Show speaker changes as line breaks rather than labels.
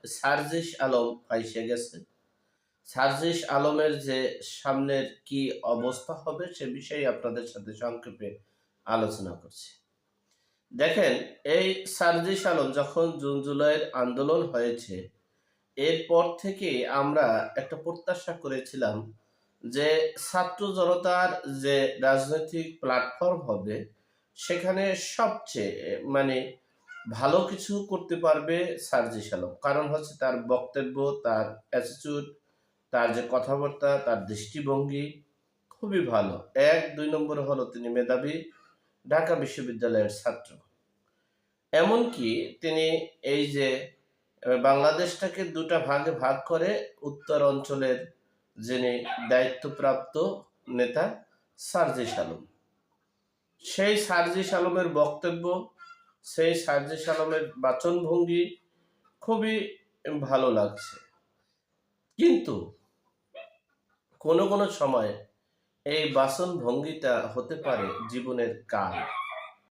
সার্জিস আলম ফাইসে গেছে। সার্জিস আলমের যে সামনের কি অবস্থা হবে সে বিষয়ে আপনাদের সাথে সংক্ষেপে আলোচনা করছি। দেখেন, এই সার্জিস আলম যখন জুন জুলাইয়ের আন্দোলন হয়েছে, এরপর থেকে আমরা একটা প্রত্যাশা করেছিলাম যে ছাত্র জনতার যে রাজনৈতিক প্ল্যাটফর্ম হবে সেখানে সবচেয়ে মানে ভালো কিছু করতে পারবে সার্জিস আলম। কারণ হচ্ছে তার বক্তব্য, তার অ্যাটিটিউড, তার যে কথাবার্তা, তার দৃষ্টিভঙ্গি খুবই ভালো। ১, ২ নম্বরে হলো তিনি মেধাবী, ঢাকা বিশ্ববিদ্যালয়ের ছাত্র। এমনকি তিনি এই যে বাংলাদেশটাকে ২ টা ভাগে ভাগ করে উত্তর অঞ্চলের যিনি দায়িত্বপ্রাপ্ত নেতা সার্জিস আলম। সেই সার্জিস আলমের বক্তব্য, সেই সার্জিস আলমের বাচনভঙ্গি খুবই ভালো লাগছে। কিন্তু কোনো সময় এই বাচনভঙ্গিটা হতে পারে জীবনের কাল।